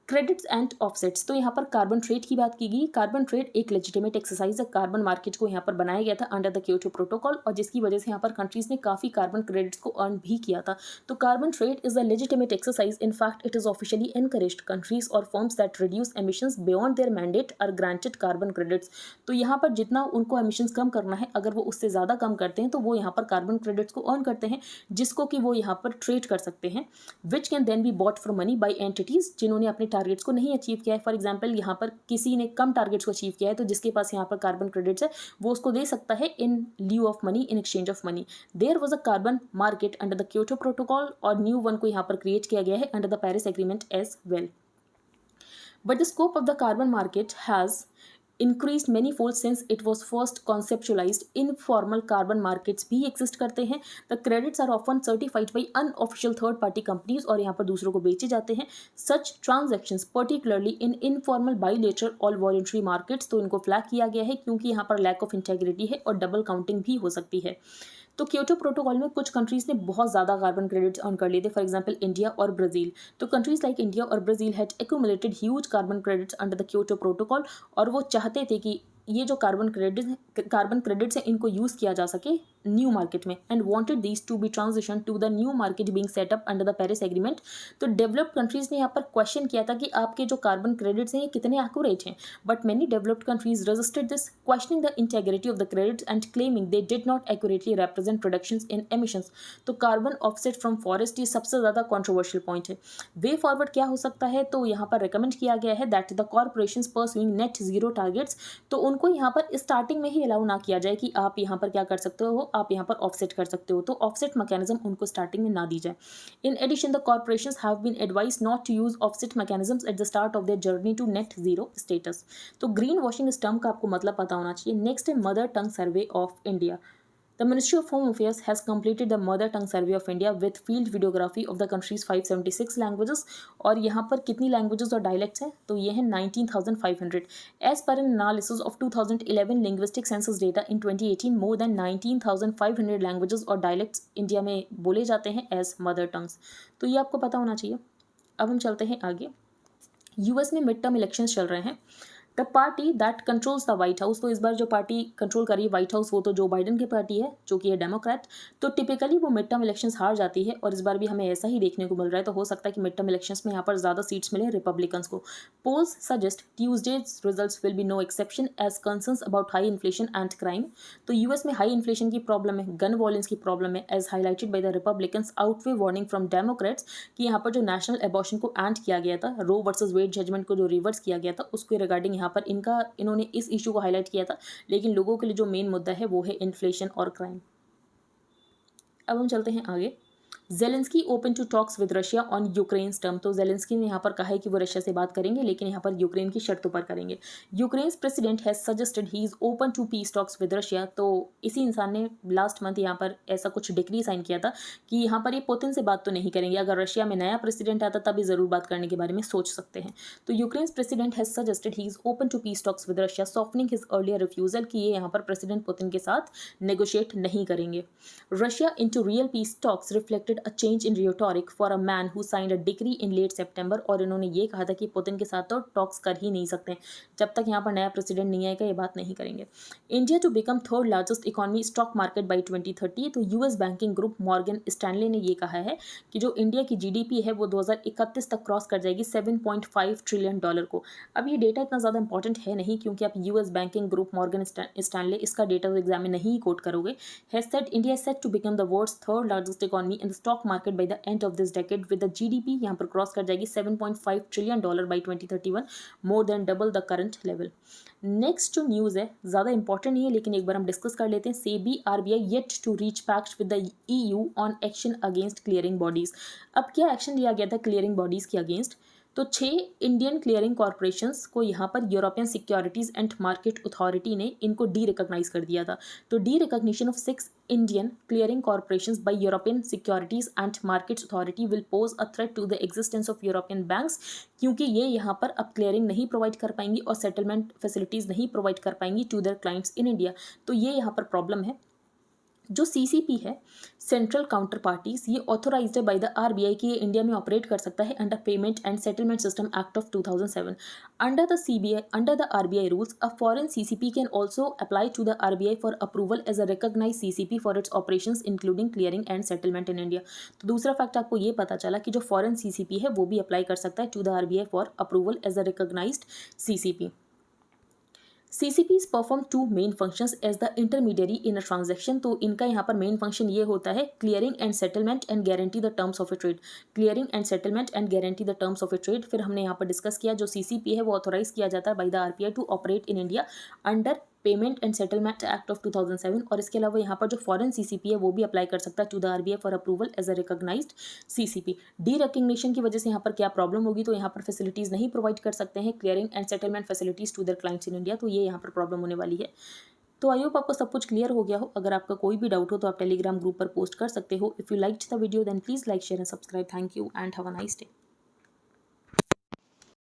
क्रेडिट्स एंड ऑफसेट्स, तो यहाँ पर कार्बन ट्रेड की बात की गई। कार्बन ट्रेड एक लेजिटिमेट एक्सरसाइज है, कार्बन मार्केट को यहाँ पर बनाया गया था अंडर द क्योटो प्रोटोकॉल और जिसकी वजह से यहाँ पर कंट्रीज ने काफ़ी कार्बन क्रेडिट्स को अर्न भी किया था। तो carbon trade is a legitimate exercise, in fact it is officially encouraged. Countries और firms that reduce emissions beyond their mandate are granted carbon credits. तो यहाँ पर जितना उनको एमिशंस कम करना है अगर वो उससे ज़्यादा कम करते हैं तो वो यहाँ पर कार्बन क्रेडिट्स को अर्न करते हैं जिसको कि वो यहाँ पर ट्रेड कर सकते हैं, which can then be bought for money by entities जिन्होंने अपने टारगेट्स को नहीं अचीव किया है। फॉर एग्जाम्पल यहाँ पर किसी ने कम टारगेट्स को अचीव किया है तो जिसके पास यहाँ पर कार्बन क्रेडिट्स है वो उसको दे सकता है in lieu of money, in exchange of money. There was a carbon market under the Kyoto protocol और न्यू वन को यहाँ पर क्रिएट किया गया है under the Paris agreement as well. But the scope of the carbon market has increased many fold since it was first conceptualized. Informal carbon markets भी exist करते हैं। The credits are often certified by unofficial third party companies और यहाँ पर दूसरों को बेचे जाते हैं। Such transactions particularly in informal bilateral or voluntary markets, तो इनको फ्लैग किया गया है क्योंकि यहाँ पर lack of integrity है और डबल काउंटिंग भी हो सकती है। तो क्योटो प्रोटोकॉल में कुछ कंट्रीज ने बहुत ज़्यादा कार्बन क्रेडिट्स अर्न कर लिए थे, फॉर एग्जांपल इंडिया और ब्राज़ील। तो कंट्रीज लाइक इंडिया और Brazil had accumulated huge carbon credits under the Kyoto protocol और वो चाहते थे कि ये जो कार्बन क्रेडिट्स हैं इनको यूज़ किया जा सके न्यू मार्केट में and wanted these to be transition to the new market being set up under the Paris agreement. तो डेवलप्ड कंट्रीज ने यहाँ पर क्वेश्चन किया था कि आपके जो कार्बन क्रेडिट्स हैं ये कितने एक्यूरेट हैं, but many developed countries resisted this, questioning the integrity of the credits and claiming they did not accurately represent productions in emissions. तो कार्बन ऑफसेट फ्रॉम फॉरेस्ट ये सबसे ज़्यादा कॉन्ट्रोवर्शियल पॉइंट है। Way forward क्या हो सकता है, तो यहाँ पर रिकमेंड किया गया है that the corporations pursuing net zero targets, तो उनको यहाँ पर स्टार्टिंग में ही अलाउ ना किया जाए कि आप यहाँ पर क्या कर सकते हो, आप यहाँ पर ऑफसेट कर सकते हो, तो ऑफसेट मैकेनिज्म उनको स्टार्टिंग में ना दी जाए। In addition the corporations have been advise not to use offset mechanisms at the start of their journey to net zero status. तो ग्रीन वॉशिंग इस टर्म का आपको मतलब पता होना चाहिए। नेक्स्ट है mother tongue survey of India. The Ministry of Home Affairs has completed the Mother Tongue Survey of India with field videography of the country's 576 languages। और यहाँ पर कितनी languages और dialects हैं, तो ये हैं 19,500। As per an analysis of 2011 linguistic census data in 2018, more than 19,500 languages और dialects इंडिया में बोले जाते हैं as mother tongues। तो ये आपको पता होना चाहिए। अब हम चलते हैं आगे। यूएस में मिड टर्म इलेक्शंस चल रहे हैं। The party that controls the white house, तो इस बार जो पार्टी कंट्रोल कर रही है व्हाइट हाउस वो तो जो बाइडन की पार्टी है जो कि है डेमोक्रेट। तो टिपिकली वो मिड टर्म इलेक्शंस हार जाती है और इस बार भी हमें ऐसा ही देखने को मिल रहा है। तो हो सकता है कि मिड टर्म इलेक्शंस में यहाँ पर ज़्यादा सीट्स मिले रिपब्लिकन्स को। Polls suggest Tuesday's results will be no exception as concerns about high inflation and crime. तो यूएस में हाई इन्फ्लेशन की प्रॉब्लम है, गन वॉयलेंस की प्रॉब्लम है, as highlighted by the Republicans outweigh warning from Democrats कि यहाँ पर जो नेशनल एबॉर्शन को एंड किया गया था, रो वर्सेज वेड जजमेंट को जो रिवर्स किया गया था, उसके रिगार्डिंग यहाँ पर इन्होंने इस इशू को हाईलाइट किया था। लेकिन लोगों के लिए जो मेन मुद्दा है वो है इन्फ्लेशन और क्राइम। अब हम चलते हैं आगे। Zelensky open to talks with Russia on Ukraine term. तो जेलेंस्की ने यहाँ पर कहा है कि वो रशिया से बात करेंगे लेकिन यहाँ पर यूक्रेन की शर्तों पर करेंगे। Ukraine president has suggested he is open to peace talks with Russia. तो इसी इंसान ने लास्ट मंथ यहाँ पर ऐसा कुछ डिक्री साइन किया था कि यहाँ पर ये पुतिन से बात तो नहीं करेंगे, अगर रशिया में नया प्रेसिडेंट आता तभी ज़रूर बात करने के बारे में सोच सकते हैं। तो Ukraine president has suggested he is open to peace talks with Russia, softening his earlier refusal कि ये यहाँ पर प्रेसिडेंट पुतिन के साथ नेगोशिएट नहीं करेंगे। Russia into real peace talks reflected a change in rhetoric for a man who signed a decree in late September. और इन्होंने ये कहा था कि पुतिन के साथ तो टॉक्स कर ही नहीं सकते, जब तक यहाँ पर नया प्रेसिडेंट नहीं आएगा ये बात नहीं करेंगे। India to become third largest economy stock market by 2030। तो US banking group Morgan Stanley ने ये कहा है कि जो इंडिया की जीडीपी है वो 2031 तक क्रॉस कर जाएगी $7.5 ट्रिलियन को। अब ये डेटा इतना ज़्यादा इंपॉर्टेंट है नहीं क्योंकि आप US banking group Morgan Stanley इसका डेटा तो एग्जाम में नहीं कोट करोगे। Has said India set to become the world's third largest economy in the stock market by the end of this decade with the GDP यहाँ पर cross कर जाएगी $7.5 trillion by 2031, more than double the current level. Next जो news है ज़्यादा important नहीं है लेकिन एक बार हम डिस्कस कर लेते हैं। SEBI RBI yet to reach pact with the EU on action against clearing bodies. अब क्या एक्शन लिया गया था क्लियरिंग बॉडीज़ के अगेंस्ट? तो 6 इंडियन क्लियरिंग कॉरपोरेशंस को यहाँ पर European Securities and Market Authority ने इनको डी रिकॉग्नाइज कर दिया था। तो derecognition of 6 Indian clearing corporations by European Securities and Markets Authority will pose a threat to the existence of European banks, क्योंकि ये यहाँ पर अब क्लियरिंग नहीं प्रोवाइड कर पाएंगी और सेटलमेंट फैसिलिटीज़ नहीं प्रोवाइड कर पाएंगी to their clients in India. तो ये यहाँ पर प्रॉब्लम है। जो सीसीपी है सेंट्रल काउंटर पार्टीज, ये ऑथोराइज्ड है बाय द आरबीआई कि ये इंडिया में ऑपरेट कर सकता है under payment and settlement system act of 2007। Under the RBI rules a foreign CCP can also apply to the RBI for approval as a recognise CCP for its operations including clearing and settlement in India. तो दूसरा fact आपको ये पता चला कि जो foreign CCP है वो भी अप्लाई कर सकता है to the RBI for approval as a recognised CCP. CCPs perform 2 main functions as the intermediary in a transaction. तो इनका यहाँ पर मेन फंक्शन ये होता है clearing and settlement and guarantee the terms of a trade. Clearing and settlement and guarantee the terms of a trade. फिर हमने यहाँ पर डिस्कस किया जो CCP है वो ऑथोराइज किया जाता है by the RBI to operate in India under payment and settlement act of 2007। और इसके अलावा यहाँ पर जो फॉरेन सीसीपी है वो भी अप्लाई कर सकता है to the RBI for approval as a recognised CCP. Derecognition की वजह से यहाँ पर क्या प्रॉब्लम होगी, तो यहाँ पर फैसिलिटीज़ नहीं प्रोवाइड कर सकते हैं clearing and settlement facilities to their clients in India. तो ये यहाँ पर प्रॉब्लम होने वाली है। तो आई होप आपको सब कुछ क्लियर हो गया हो। अगर आपका कोई भी डाउट हो तो आप टेलीग्राम ग्रुप पर पोस्ट कर सकते हो। If you liked the video then please like share and subscribe. Thank you and have a nice day.